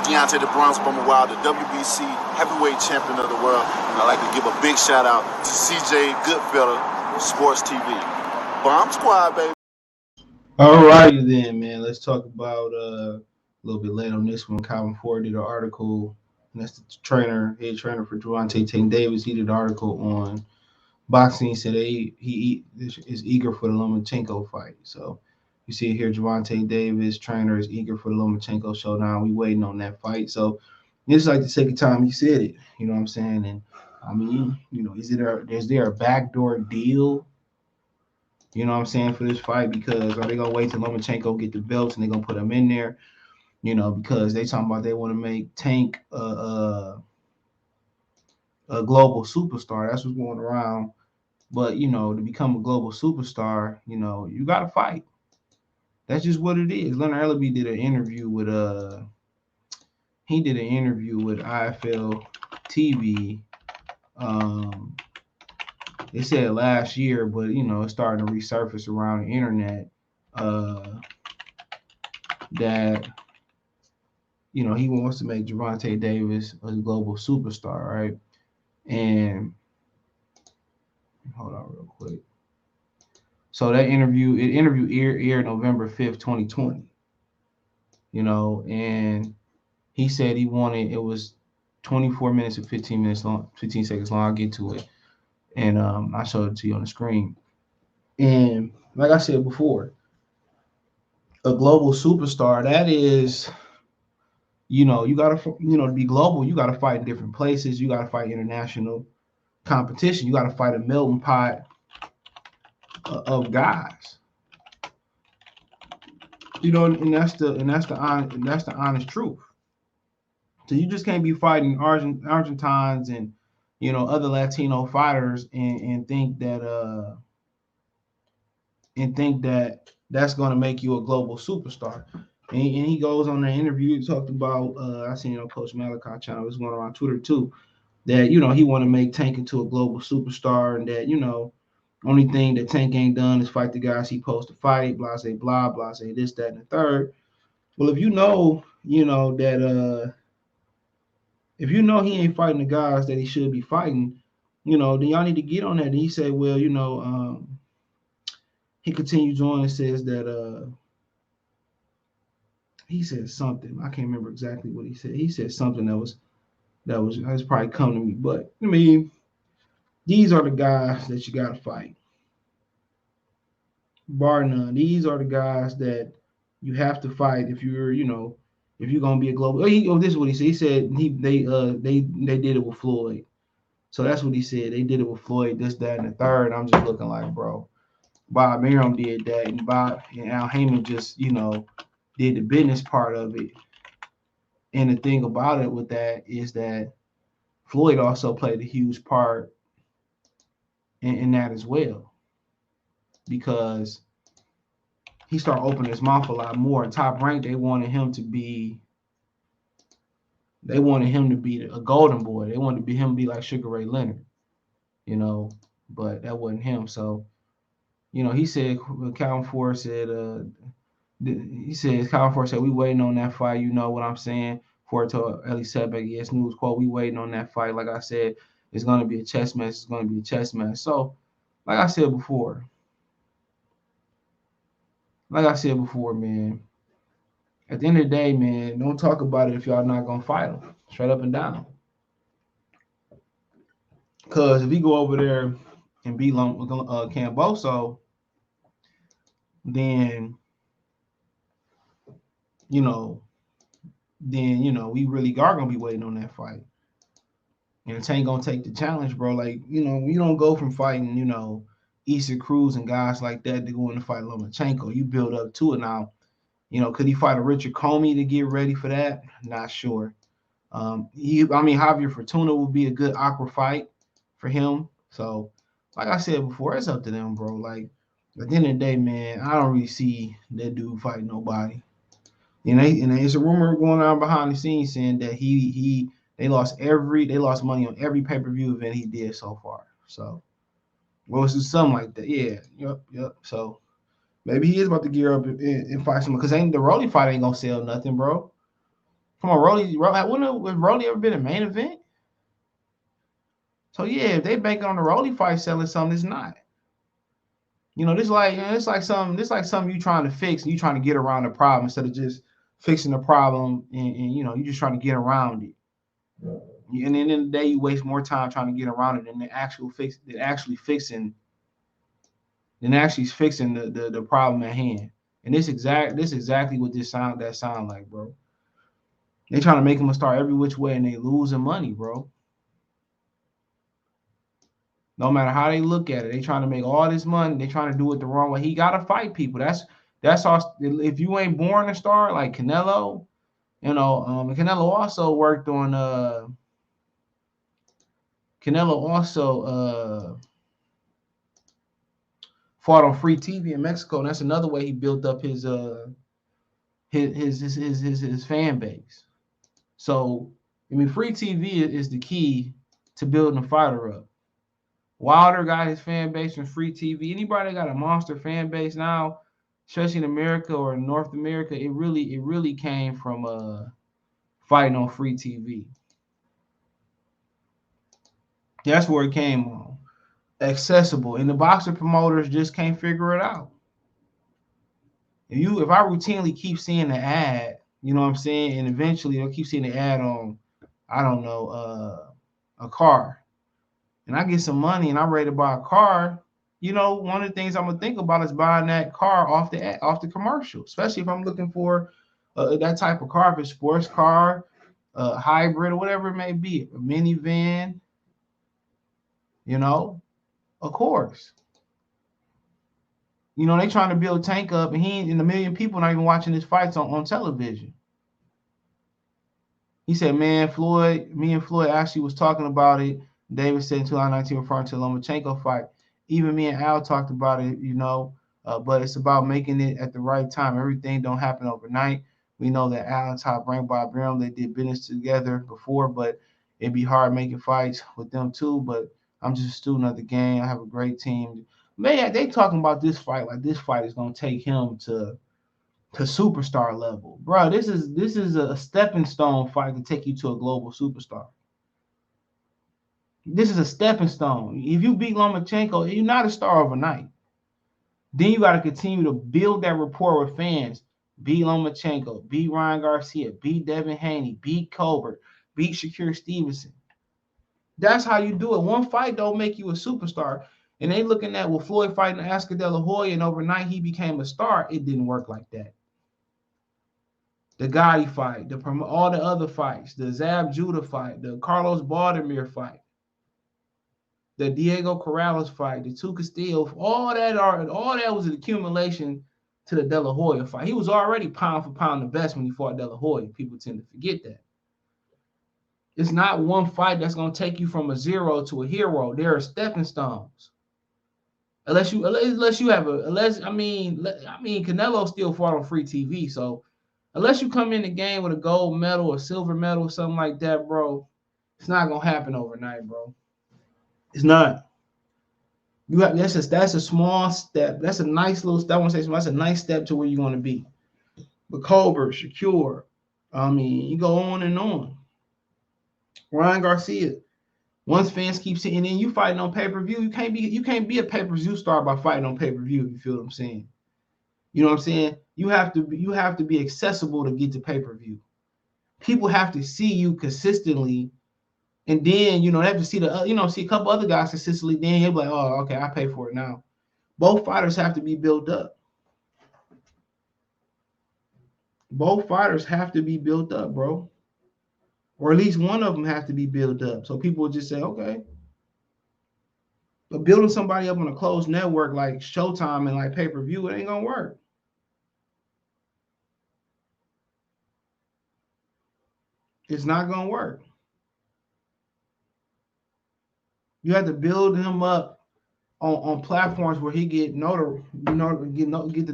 Deontay the Bronx Bomber Wild, the WBC heavyweight champion of the world. And I'd like to give a big shout out to CJ Goodfellow, Sports TV. Bomb Squad, baby. All righty then, man. Let's talk about a little bit late on this one. Calvin Ford did an article, and that's the head trainer for Gervonta Tank Davis. He did an article on boxing. He said he is eager for the Lomachenko fight. So you see it here, Gervonta Davis, trainer, is eager for the Lomachenko showdown. We waiting on that fight. So it's like the second time he said it. You know what I'm saying? And I mean, is there a backdoor deal? You know what I'm saying, for this fight? Because are they gonna wait till Lomachenko get the belts and they're gonna put him in there? Because they talking about they want to make Tank a global superstar. That's what's going around. But to become a global superstar, you gotta fight. That's just what it is. Leonard Ellaby did an interview with IFL TV. They said last year, but it's starting to resurface around the internet that he wants to make Gervonta Davis a global superstar, right? And hold on real quick. So that interview aired November 5th, 2020. And he said it was 24 minutes and 15 seconds long. I'll get to it. And I showed it to you on the screen. And like I said before, a global superstar, that is, you gotta, to be global, you gotta fight in different places. You gotta fight international competition. You gotta fight a melting pot of guys. And that's the honest truth. So you just can't be fighting Argentines and other Latino fighters and think that that's going to make you a global superstar. And he goes on the interview. He talked about I seen on Coach Malachi channel. It's going around Twitter too. That he want to make Tank into a global superstar, and that only thing that Tank ain't done is fight the guys he supposed to fight. Blah say blah blah say this that and the third. Well, if that if he ain't fighting the guys that he should be fighting, then y'all need to get on that. And he said, well, he continues on and says that he said something. I can't remember exactly what he said. He said something that was probably come to me. But I mean, these are the guys that you gotta fight. Bar none. These are the guys that you have to fight if you're, if you're gonna be a global. This is what he said. He said they did it with Floyd. So that's what he said. They did it with Floyd, this, that, and the third. I'm just looking like, bro. Bob Arum did that, and Al Heyman just, did the business part of it. And the thing about it with that is that Floyd also played a huge part in that as well, because he started opening his mouth a lot more. In Top Rank, they wanted him to be a golden boy. They wanted him to be like Sugar Ray Leonard, but that wasn't him. So, he said, Calvin Ford said, Calvin Ford said, we waiting on that fight. You know what I'm saying? Ford told Ellie Setback, yes, news quote, we waiting on that fight. Like I said, it's going to be a chess match. It's going to be a chess match. So, like I said before, man, at the end of the day, man, don't talk about it if y'all not going to fight him. Straight up and down. Because if he go over there and beat Camboso, then, we really are going to be waiting on that fight. And Tank going to take the challenge, bro. Like, you don't go from fighting, Easter Cruz and guys like that to go in to fight Lomachenko. You build up to it now. Could he fight a Richard Comey to get ready for that? Not sure. Javier Fortuna would be a good aqua fight for him. So, like I said before, it's up to them, bro. Like, at the end of the day, man, I don't really see that dude fighting nobody. And there's a rumor going on behind the scenes saying that they lost money on every pay-per-view event he did so far. So, well, it's something like that. Yeah, yep. So maybe he is about to gear up and fight someone, because the Rolly fight ain't gonna sell nothing, bro. Come on, has Rolly ever been a main event? So yeah, if they bank on the Rolly fight selling something, it's not. This like something you trying to fix and you trying to get around the problem instead of just fixing the problem and you just trying to get around it. And then in the day you waste more time trying to get around it than actually fixing the problem at hand. And this exactly what sound like, bro. They trying to make him a star every which way and they losing money, bro. No matter how they look at it, they trying to make all this money. They trying to do it the wrong way. He gotta fight people. That's all. If you ain't born a star like Canelo, Canelo also worked on Canelo also fought on free TV in Mexico, and that's another way he built up his fan base. So free TV is the key to building a fighter up. Wilder got his fan base from free TV. Anybody got a monster fan base now, especially in America or in North America, it really came from fighting on free TV. That's where it came on. Accessible. And the boxer promoters just can't figure it out. If I routinely keep seeing the ad, you know what I'm saying, and eventually I'll keep seeing the ad on, I don't know, a car. And I get some money and I'm ready to buy a car, one of the things I'm gonna think about is buying that car off the commercial, especially if I'm looking for that type of car, if it's a sports car, hybrid, or whatever it may be, a minivan, of course. They trying to build Tank up, and a million people not even watching his fights on television. He said, me and Floyd actually was talking about it. David said in 2019, referring to the Lomachenko fight. Even me and Al talked about it, but it's about making it at the right time. Everything don't happen overnight. We know that Al and Top ranked by Brim. They did business together before, but it'd be hard making fights with them too. But I'm just a student of the game. I have a great team. Man, they talking about this fight like this fight is gonna take him to superstar level, bro. This is a stepping stone fight to take you to a global superstar. This is a stepping stone. If you beat Lomachenko, you're not a star overnight. Then you got to continue to build that rapport with fans. Beat Lomachenko, beat Ryan Garcia, beat Devin Haney, beat Colbert, beat Shakur Stevenson. That's how you do it. One fight don't make you a superstar. And they looking at Floyd fighting Oscar De La Hoya, and overnight he became a star. It didn't work like that. The Gotti fight, all the other fights, the Zab Judah fight, the Carlos Baldomir fight, the Diego Corrales fight, the two Castillo, all that was an accumulation to the De La Hoya fight. He was already pound for pound the best when he fought De La Hoya. People tend to forget that. It's not one fight that's going to take you from a zero to a hero. There are stepping stones. Canelo still fought on free TV, so unless you come in the game with a gold medal or silver medal or something like that, bro, it's not gonna happen overnight, bro. It's not. That's a small step. That's a nice little step. I want to say something. That's a nice step to where you want to be. But Colbert, Shakur, you go on and on. Ryan Garcia. Once fans keep seeing, and then you fighting on pay-per-view, you can't be a pay-per-view star by fighting on pay-per-view. You feel what I'm saying? You know what I'm saying? You have to be accessible to get to pay-per-view. People have to see you consistently, and then they have to see see a couple other guys consistently. Then you'll be like, oh, okay, I pay for it now. Both fighters have to be built up. Both fighters have to be built up, bro. Or at least one of them has to be built up. So people will just say, okay. But building somebody up on a closed network like Showtime and like pay-per-view, it ain't gonna work. It's not gonna work. You have to build him up on platforms where he get the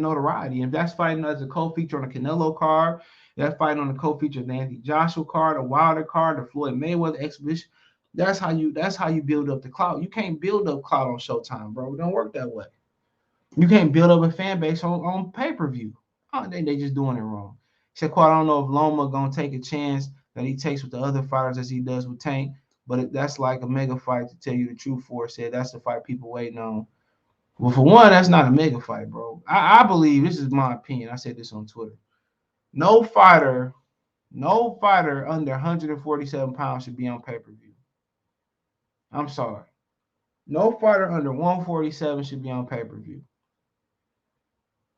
notoriety. And if that's fighting as a co-feature on a Canelo card, that's fighting on the co-feature of the Anthony Joshua card, a Wilder card, the Floyd Mayweather exhibition. That's how you build up the clout. You can't build up clout on Showtime, bro. It don't work that way. You can't build up a fan base on pay-per-view. I think they just doing it wrong. He said, "Quite, I don't know if Loma gonna take a chance that he takes with the other fighters as he does with Tank, but that's like a mega fight to tell you the truth." For said that's the fight people waiting on. Well, for one, that's not a mega fight, bro. I believe this is my opinion. I said this on Twitter. No fighter, no fighter under 147 pounds should be on pay-per-view. I'm sorry. No fighter under 147 should be on pay-per-view.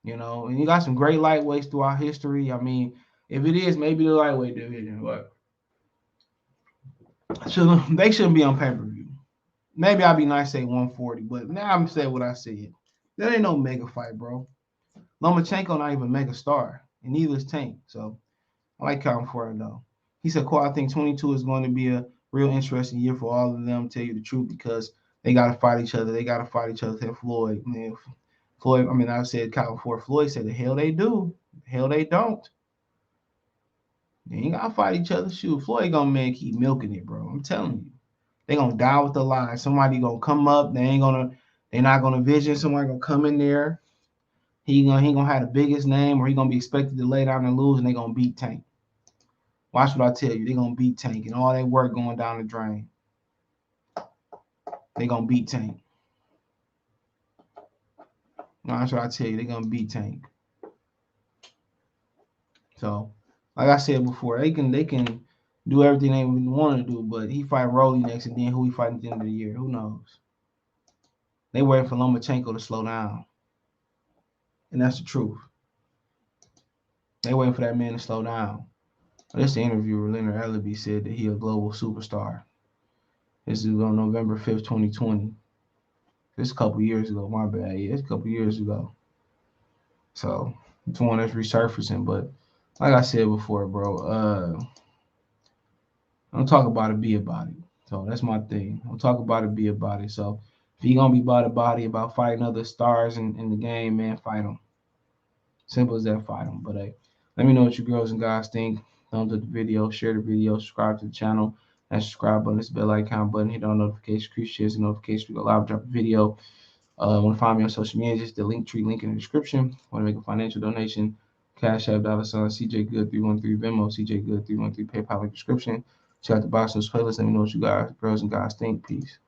You know, and you got some great lightweights throughout history. I mean, if it is, maybe the lightweight division, but they shouldn't be on pay-per-view. Maybe I'll be nice to say 140, but now I'm saying what I said. That ain't no mega fight, bro. Lomachenko not even a mega star, and neither is Tank. So I like counting for it though. He said, "Quite, I think 22 is going to be a real interesting year for all of them. Tell you the truth, because they got to fight each other. They got to fight each other." Said Floyd, man. Floyd. I mean, I said counting for it. Floyd said, "The hell they do. The hell they don't. They ain't gotta fight each other." Shoot, Floyd gonna man keep milking it, bro. I'm telling you, they gonna die with the lie. Somebody gonna come up. They're not gonna vision. Somebody gonna come in there. He gonna have the biggest name, or he gonna be expected to lay down and lose, and they gonna beat Tank. Watch what I tell you. They gonna beat Tank, and all that work going down the drain. They gonna beat Tank. Watch what I tell you. They gonna beat Tank. So, like I said before, they can do everything they want to do, but he fight Rolly next, and then who he fighting at the end of the year? Who knows? They waiting for Lomachenko to slow down, and that's the truth. They waiting for that man to slow down. This interviewer, Leonard Ellaby, said that he a global superstar. This is on November 5th, 2020. This a couple years ago. My bad. Yeah, it's a couple years ago. So it's one that's resurfacing. But like I said before, bro, don't talk about it, be about it. So that's my thing. Don't talk about it, be about it. So if you're gonna be about it, about fighting other stars in the game, man, fight them. Simple as that, fight them. But hey, let me know what you girls and guys think. Thumbs up the video, share the video, subscribe to the channel. That subscribe button, this bell icon button, hit on notification, shares the notification. We go live, drop a video. Want to find me on social media? Just the link tree link in the description. Want to make a financial donation? Cash App, $, CJ Good 313, Venmo, CJ Good 313, PayPal in the description. Check out the box notes playlist. Let me know what you guys, girls and guys think. Peace.